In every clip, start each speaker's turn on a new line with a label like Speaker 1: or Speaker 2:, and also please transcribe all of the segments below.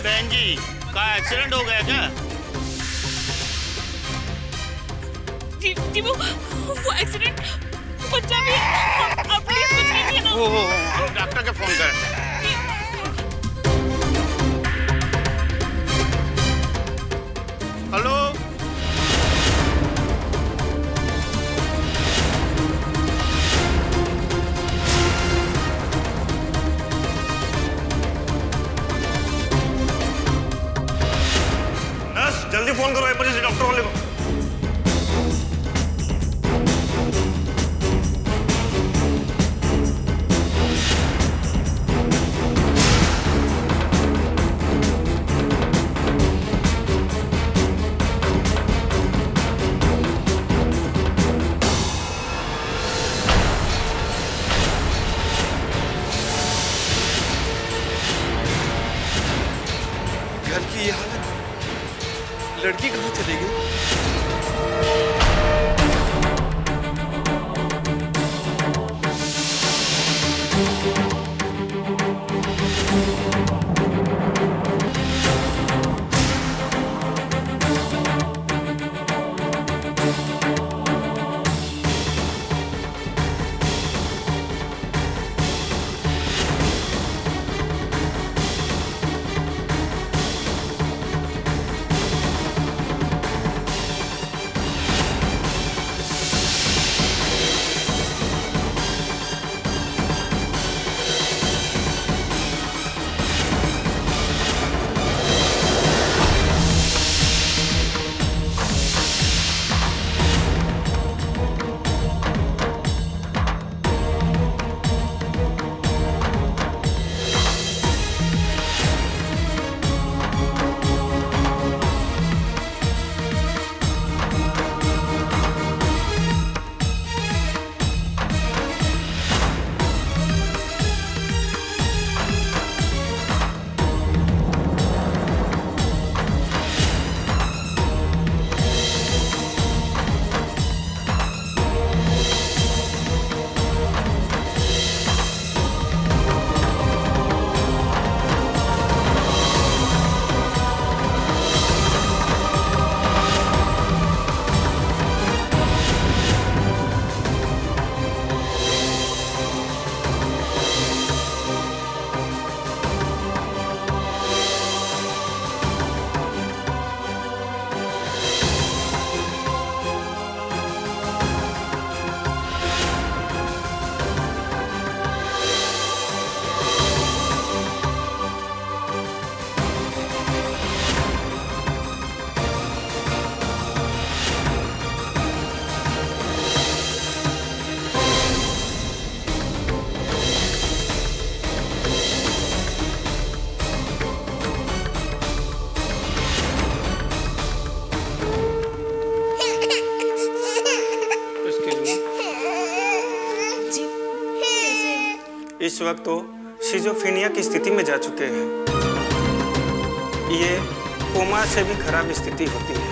Speaker 1: बहन जी का एक्सीडेंट हो गया क्या?
Speaker 2: जी वो एक्सीडेंट बच्चा भी है। आप प्लीज कुछ कीजिए ना।
Speaker 1: हो डॉक्टर के फोन कर। हेलो
Speaker 3: नर्स, जल्दी फोन करो इमरजेंसी डॉक्टर वाले को।
Speaker 4: घर की ये हालत, लड़की कहाँ चली गई?
Speaker 2: जी कैसे हैं?
Speaker 5: इस वक्त वो शिजोफ्रेनिया की स्थिति में जा चुके हैं। ये कोमा से भी खराब स्थिति होती है।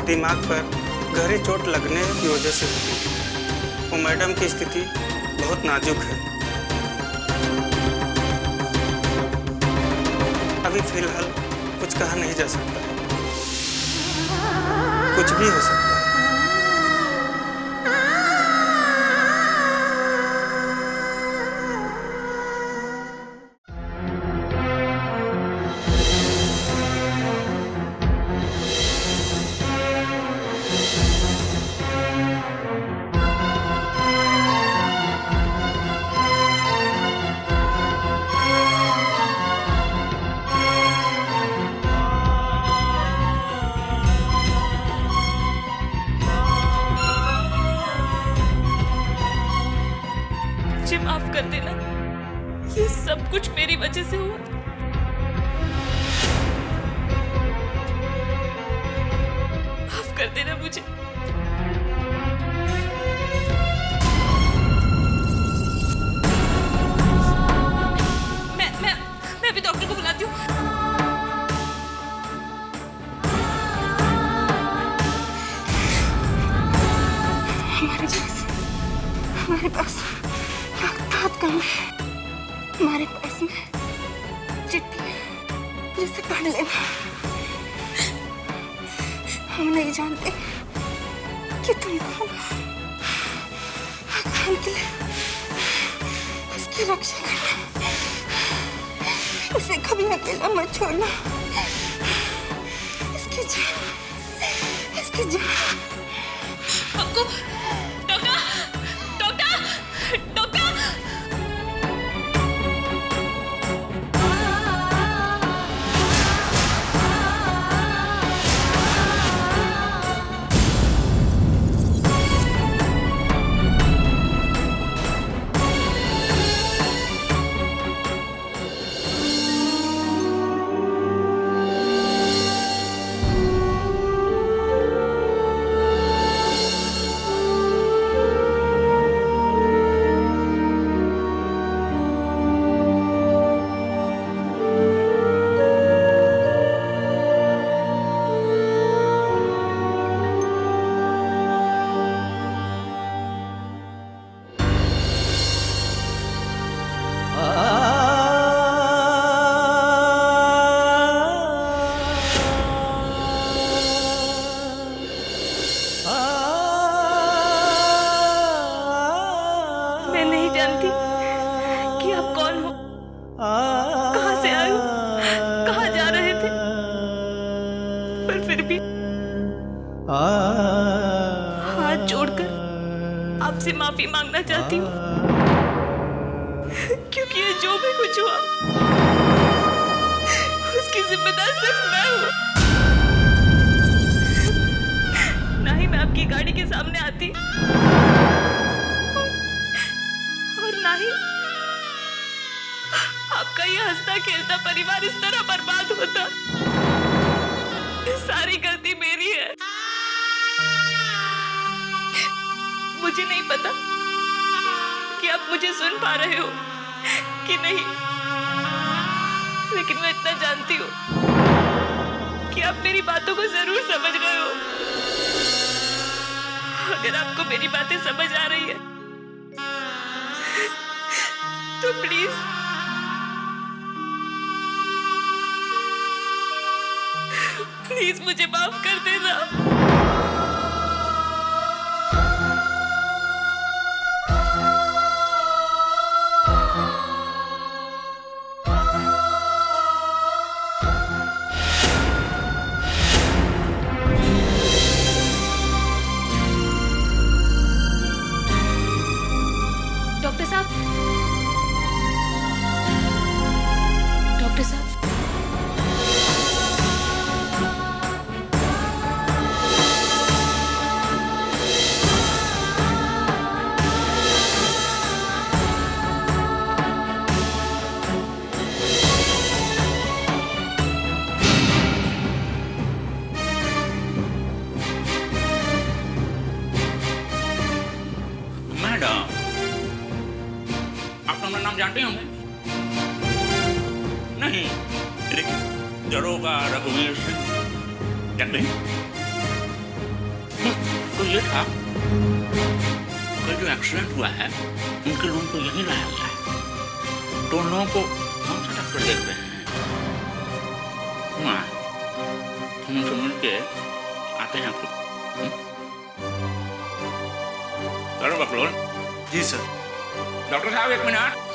Speaker 5: दिमाग पर गहरी चोट लगने की वजह से होती है। वो मैडम की स्थिति बहुत नाजुक है। अभी फिलहाल कुछ कहा नहीं जा सकता, कुछ भी हो सकता है।
Speaker 2: मुझे माफ कर देना, ये सब कुछ मेरी वजह से हुआ। माफ कर देना मुझे। मैं अभी डॉक्टर को बुलाती हूँ।
Speaker 6: हमारे पास रक्त बहुत कम है। तुम्हारे पास में चिट्ठी है, जिसे पढ़ लेना। हम नहीं जानते कि तुम कौन हो। भगवान के लिए उसकी रक्षा करना, उसे कभी अकेला मत छोड़ना। इसकी जान
Speaker 2: हमको डॉक्टर डॉक्टर डॉक्टर मैं नहीं जानती कि आप कौन हो, कहाँ से आए हो, कहाँ जा रहे थे, पर फिर भी हाथ जोड़कर आपसे माफी मांगना चाहती हूँ, क्योंकि ये जो भी कुछ हुआ उसकी जिम्मेदार सिर्फ मैं हूँ। ना ही मैं आपकी गाड़ी के सामने आती और ना ही आपका ये हंसता खेलता परिवार इस तरह बर्बाद होता। सारी गलती मेरी है। मुझे नहीं पता कि आप मुझे सुन पा रहे हो कि नहीं, लेकिन मैं इतना जानती हूँ कि आप मेरी बातों को जरूर समझ रहे हो। अगर आपको मेरी बातें समझ आ रही है तो प्लीज मुझे माफ कर देना। डॉक्टर साहब, डॉक्टर साहब,
Speaker 1: मैडम, आप हमारा नाम जानते होंगे? नहीं, लेकिन दरोगा रघुवीर सिंह जानते हैं? तो ये था कि जो एक्सीडेंट हुआ है उनके लोगों को यहीं लाया गया है, तो उन लोगों को हम से डॉक्टर देख रहे हैं। हम उनसे मिल के आते हैं आपको। चलो बकलोल।
Speaker 4: जी सर।
Speaker 1: डॉक्टर साहब एक मिनट।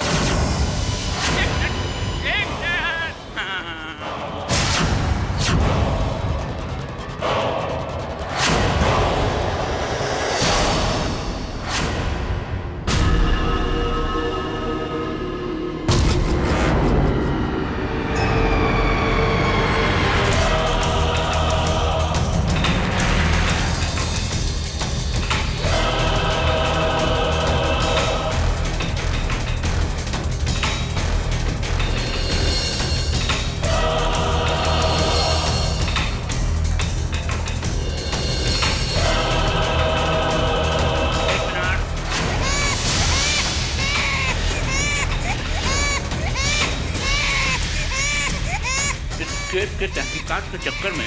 Speaker 1: केस के तहकीकात के चक्कर में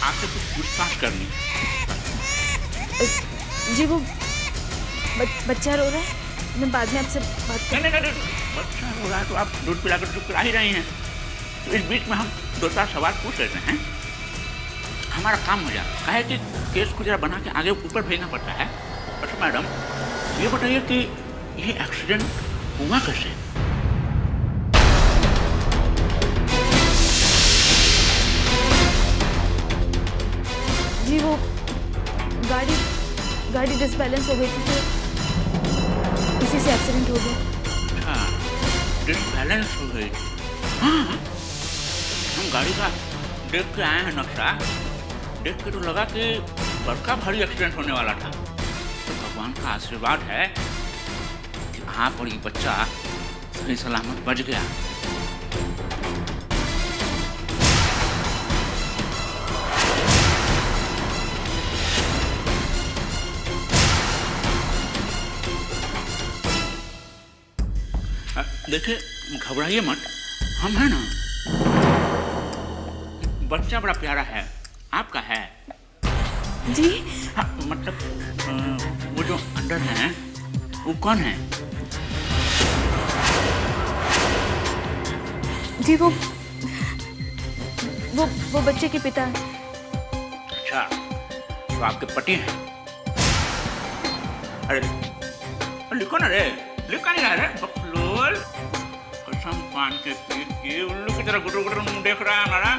Speaker 1: आपसे कुछ पूछताछ करनी है।
Speaker 2: जी वो बच्चा रो रहा है। मैं बाद में आपसे बात
Speaker 1: नहीं नहीं नहीं, बच्चा हो रहा है तो आप दूध पिलाकर चुप करा ही रही हैं, तो इस बीच में हम 2-4 सवाल पूछ लेते हैं, हमारा काम हो जाए। काहे कि केस को जरा बना के आगे ऊपर भेजना पड़ता है। अच्छा मैडम, ये बताइए कि ये एक्सीडेंट हुआ कैसे?
Speaker 2: जी वो गाड़ी डिसबैलेंस हो गई थी तो इसी से एक्सीडेंट हो गया।
Speaker 1: अच्छा, डिसबैलेंस हो गई। हाँ, हम गाड़ी का देख के आए हैं नक्शा, देख के तो लगा कि बड़का भारी एक्सीडेंट होने वाला था। तो भगवान का आशीर्वाद है कि आप और ये बच्चा सही सलामत बच गया। देखिए, घबराइए मत, हम हैं ना। बच्चा बड़ा प्यारा है, आपका है
Speaker 2: जी।
Speaker 1: हाँ, मतलब वो जो अंदर है वो कौन है?
Speaker 2: जी वो बच्चे के पिता हैं।
Speaker 1: अच्छा, तो आपके पति हैं? अरे लिखो ना रे, लिखा नहीं रहा रे बकलोल। कसम पान के पीट के उल्लू की तरह गुटर गुटर मुंह देख रहा है हमारा।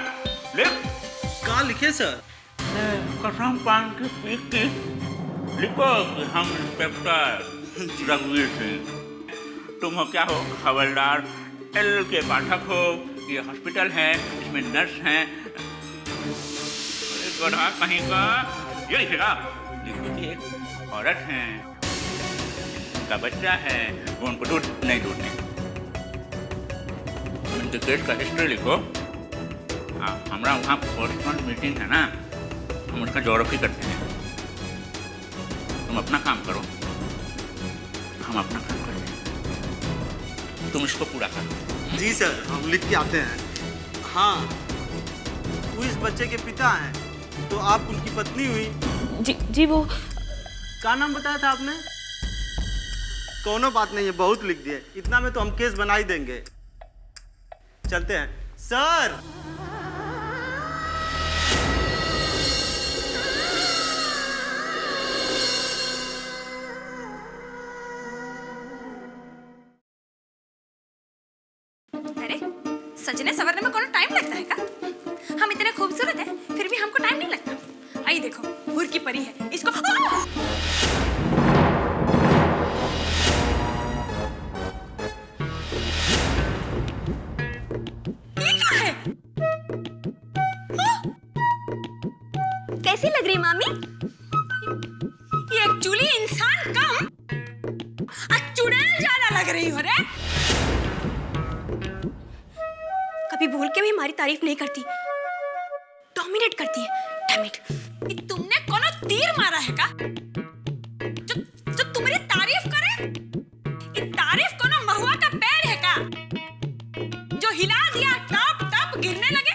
Speaker 1: लिख।
Speaker 5: कहाँ लिखे सर?
Speaker 1: कसम पान के पीट के लिखो कि हम इंस्पेक्टर रघुवीर सिंह, तुम हो क्या हो? हवलदार एल के पाठक हो। ये हॉस्पिटल है, इसमें नर्स हैं। अरे गधा कहीं का, ये लिखेगा। लिखो कि एक औरत है, उनका बच्चा है, वो उनको दूध नहीं। उनके केस का हिस्ट्री लिखो। हमारा वहाँ पर्सनल मीटिंग है ना, हम उसका जोग्राफी करते हैं। तुम अपना काम करो, हम अपना काम करते हैं, तुम इसको पूरा करो।
Speaker 5: जी सर, हम लिख के आते हैं। हाँ, वो इस बच्चे के पिता हैं, तो आप उनकी पत्नी हुई।
Speaker 2: जी वो
Speaker 5: क्या नाम बताया था आपने? कोनो बात नहीं है, बहुत लिख दिए, इतना में तो हम केस बना ही देंगे। चलते हैं सर।
Speaker 6: अरे सजने सवरने में कोनो टाइम लगता है का? हम इतने खूबसूरत हैं, फिर भी हमको टाइम नहीं लगता। आई देखो, हुर की परी है, इसको कैसी लग रही मामी? ये एक्चुअली इंसान कम चुड़ैल ज्यादा लग रही हो रे। कभी भूल के भी हमारी तारीफ नहीं करती, डोमिनेट करती है। डैम इट, तुमने कोनो तीर मारा है का जो तुम्हारी तारीफ करे? ये तारीफ कोनो महुआ का पेड़ है का जो हिला दिया टप टप गिरने लगे?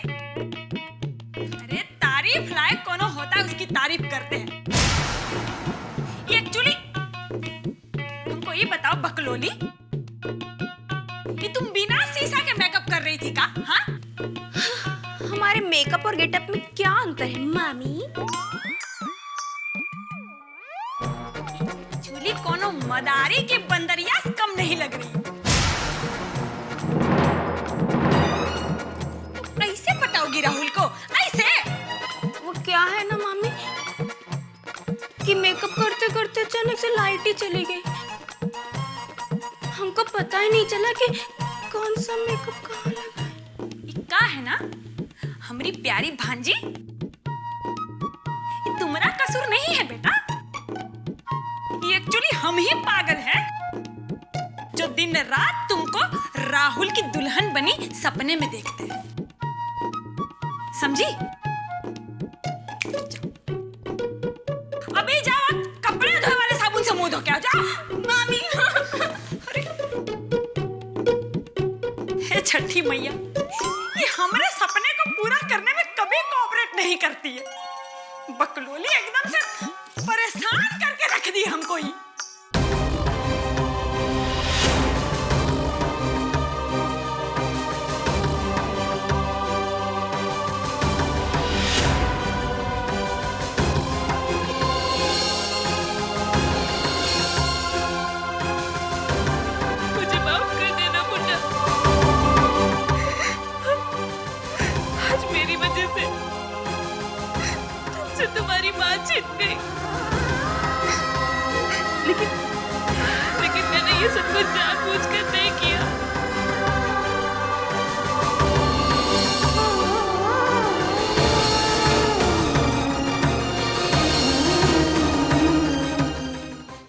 Speaker 6: अरे तारीफ लायक कोनो होता है उसकी तारीफ करते हैं। ये एक्चुअली हमको ये बताओ बकलोली, कि तुम बिना शीशा के मेकअप कर रही थी का? हाँ? हमारे मेकअप और गेटअप में क्या अंतर है मामी? एक्चुअली कोनो मदारी की बंदरिया कम नहीं लग रही। ऐसे पटाओगी राहुल को? ऐसे? वो क्या है ना मामी कि मेकअप करते करते अचानक से लाइट ही चली गई, हमको पता ही नहीं चला कि कौन सा मेकअप कहाँ लगा है। क्या है ना हमारी प्यारी भांजी, ये तुम्हारा कसूर नहीं है बेटा। ये एक्चुअली हम ही पागल हैं जो दिन रात तुमको राहुल की दुल्हन बनी सपने में देखते हैं, समझी? अभी जाओ, कपड़े धोने वाले साबुन से मुंह धो के आ जाओ। मामी अरे हे छठी मैया, ये हमारे सपने को पूरा करने में कभी कोऑपरेट नहीं करती है। बकलोली एकदम से परेशान करके रख दी हमको ही।
Speaker 2: लेकिन लेकिन मैंने ये सब कुछ जानबूझकर